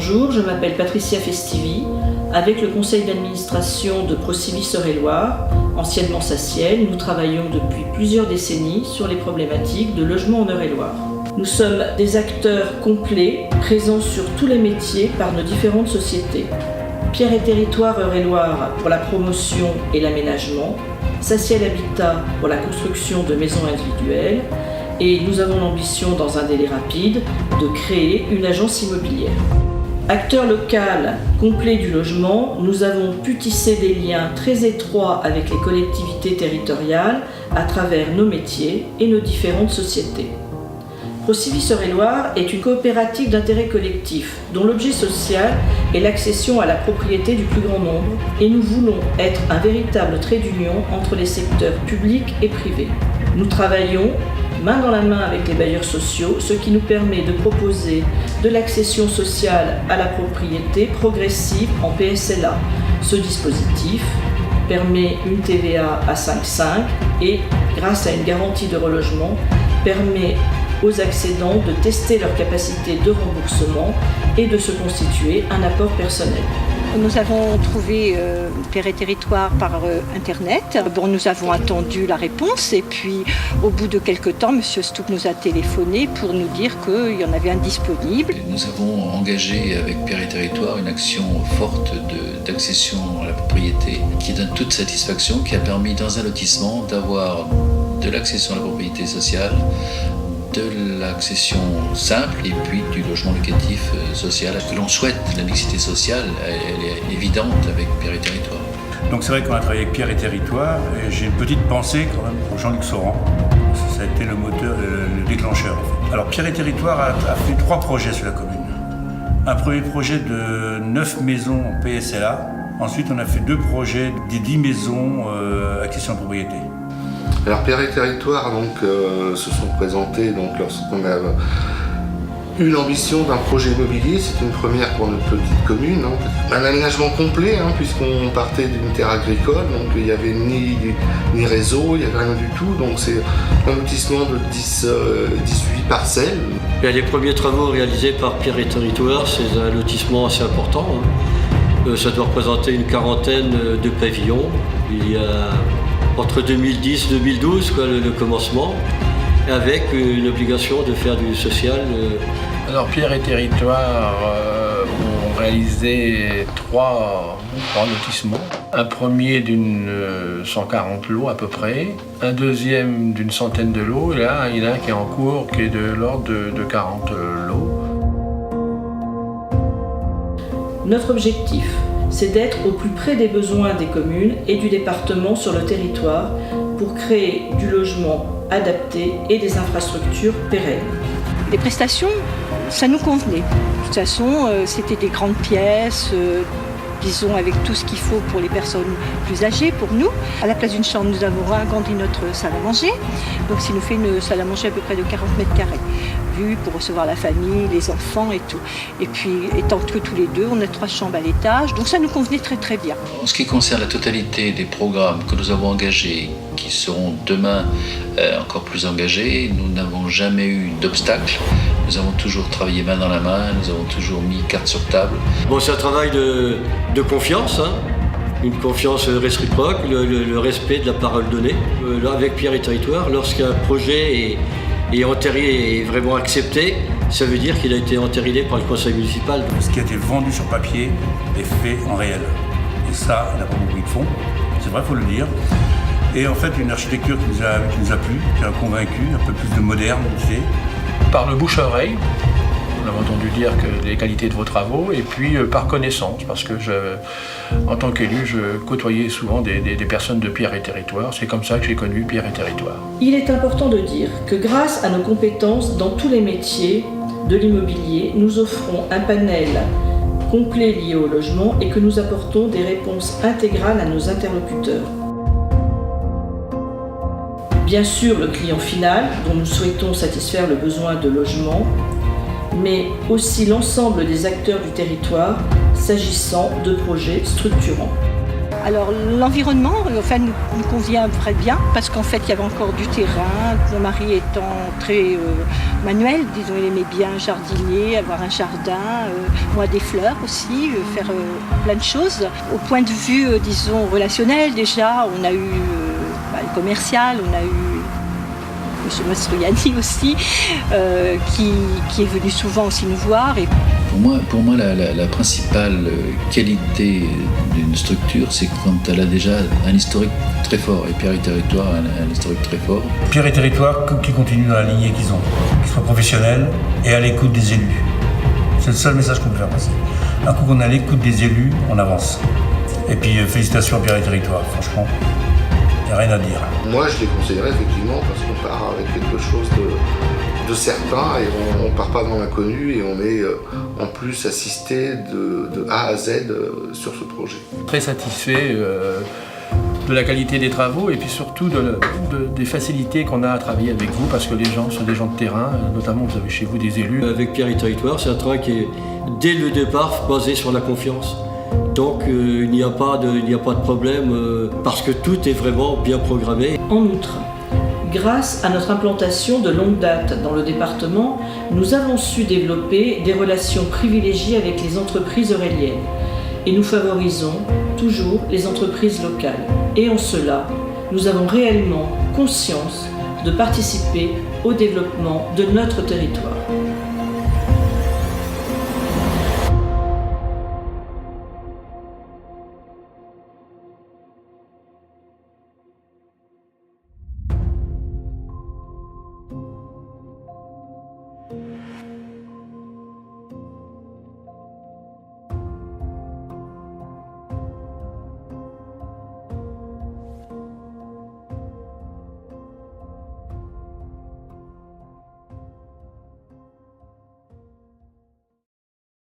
Bonjour, je m'appelle Patricia Festivi. Avec le conseil d'administration de Procivis Eure-et-Loir, anciennement Saciel, nous travaillons depuis plusieurs décennies sur les problématiques de logement en Eure-et-Loir. Nous sommes des acteurs complets, présents sur tous les métiers par nos différentes sociétés. Pierre et Territoire Eure-et-Loir pour la promotion et l'aménagement, Saciel Habitat pour la construction de maisons individuelles, et nous avons l'ambition, dans un délai rapide, de créer une agence immobilière. Acteur local complet du logement, nous avons pu tisser des liens très étroits avec les collectivités territoriales à travers nos métiers et nos différentes sociétés. Procivis Eure-et-Loir est une coopérative d'intérêt collectif dont l'objet social est l'accession à la propriété du plus grand nombre, et nous voulons être un véritable trait d'union entre les secteurs publics et privés. Nous travaillons main dans la main avec les bailleurs sociaux, ce qui nous permet de proposer de l'accession sociale à la propriété progressive en PSLA. Ce dispositif permet une TVA à 5,5 et, grâce à une garantie de relogement, permet aux accédants de tester leur capacité de remboursement et de se constituer un apport personnel. Nous avons trouvé Pierre et Territoire par Internet. Nous avons attendu la réponse et puis au bout de quelques temps, M. Stoup nous a téléphoné pour nous dire qu'il y en avait un disponible. Nous avons engagé avec Pierre et Territoire une action forte d'accession à la propriété qui donne toute satisfaction, qui a permis dans un lotissement d'avoir de l'accession à la propriété sociale, de l'accession simple et puis du logement locatif social. Que l'on souhaite, la mixité sociale, elle est évidente avec Pierre et Territoire. Donc c'est vrai qu'on a travaillé avec Pierre et Territoire, et j'ai une petite pensée quand même pour Jean-Luc Sauran. Ça a été le moteur, le déclencheur. Alors Pierre et Territoire a fait 3 projets sur la commune. Un premier projet de 9 maisons en PSLA. Ensuite on a fait 2 projets des 10 maisons accession à la propriété. Alors Pierre et Territoire se sont présentés lorsqu'on a eu l'ambition d'un projet immobilier. C'est une première pour notre petite commune. Un aménagement complet, puisqu'on partait d'une terre agricole, donc il n'y avait ni réseau, il n'y avait rien du tout. Donc c'est un lotissement de 18 parcelles. Et les premiers travaux réalisés par Pierre et Territoire, c'est un lotissement assez important. Ça doit représenter une quarantaine de pavillons. Il y a entre 2010 et 2012, le commencement, avec une obligation de faire du social. Alors Pierre et Territoire ont réalisé 3 lotissements. Un premier d'une 140 lots à peu près, un deuxième d'une centaine de lots, et là il y en a un qui est en cours qui est de l'ordre de 40 lots. Notre objectif, c'est d'être au plus près des besoins des communes et du département sur le territoire pour créer du logement adapté et des infrastructures pérennes. Les prestations, ça nous convenait. De toute façon, c'était des grandes pièces, disons avec tout ce qu'il faut pour les personnes plus âgées, pour nous. À la place d'une chambre, nous avons agrandi notre salle à manger. Donc ça nous fait une salle à manger à peu près de 40 mètres carrés. Vue pour recevoir la famille, les enfants et tout. Et puis, étant que tous les deux, on a 3 chambres à l'étage, donc ça nous convenait très très bien. En ce qui concerne la totalité des programmes que nous avons engagés, qui seront demain encore plus engagés, nous n'avons jamais eu d'obstacle. Nous avons toujours travaillé main dans la main, nous avons toujours mis carte sur table. Bon, c'est un travail de confiance, une confiance réciproque, le respect de la parole donnée. Là, avec Pierre et Territoire, lorsqu'un projet est entériné et vraiment accepté, ça veut dire qu'il a été entériné par le conseil municipal. Ce qui a été vendu sur papier est fait en réel. Et ça, on n'a pas beaucoup de fonds, c'est vrai, il faut le dire. Et en fait, une architecture qui nous a plu, qui a convaincu, un peu plus de modernité. Par le bouche-oreille, on a entendu dire que les qualités de vos travaux, et puis par connaissance, parce que en tant qu'élu, je côtoyais souvent des personnes de Pierre et Territoire. C'est comme ça que j'ai connu Pierre et Territoire. Il est important de dire que grâce à nos compétences dans tous les métiers de l'immobilier, nous offrons un panel complet lié au logement et que nous apportons des réponses intégrales à nos interlocuteurs. Bien sûr, le client final, dont nous souhaitons satisfaire le besoin de logement, mais aussi l'ensemble des acteurs du territoire, s'agissant de projets structurants. Alors l'environnement nous convient très bien parce qu'en fait il y avait encore du terrain. Mon mari étant très manuel, disons, il aimait bien jardiner, avoir un jardin, moi des fleurs aussi, faire plein de choses. Au point de vue, disons, relationnel déjà, on a eu le commercial, on a eu M. Mastroianni aussi, qui est venu souvent aussi nous voir. Et Pour moi la principale qualité d'une structure, c'est quand elle a déjà un historique très fort. Et Pierre et Territoire a un historique très fort. Pierre et Territoire qui continue dans la lignée qu'ils ont, qu'ils soient professionnels et à l'écoute des élus. C'est le seul message qu'on peut faire passer. Un coup qu'on est à l'écoute des élus, on avance. Et puis félicitations à Pierre et Territoire, franchement, il n'y a rien à dire. Moi, je les conseillerais effectivement parce qu'on part avec quelque chose de certain et on ne part pas dans l'inconnu et on est en plus assisté de A à Z sur ce projet. Très satisfait de la qualité des travaux et puis surtout des facilités qu'on a à travailler avec vous parce que les gens sont des gens de terrain, notamment vous avez chez vous des élus. Avec Pierre et Territoire, c'est un travail qui est dès le départ basé sur la confiance. Donc il n'y a pas de problème parce que tout est vraiment bien programmé. En outre, grâce à notre implantation de longue date dans le département, nous avons su développer des relations privilégiées avec les entreprises euréliennes et nous favorisons toujours les entreprises locales. Et en cela, nous avons réellement conscience de participer au développement de notre territoire.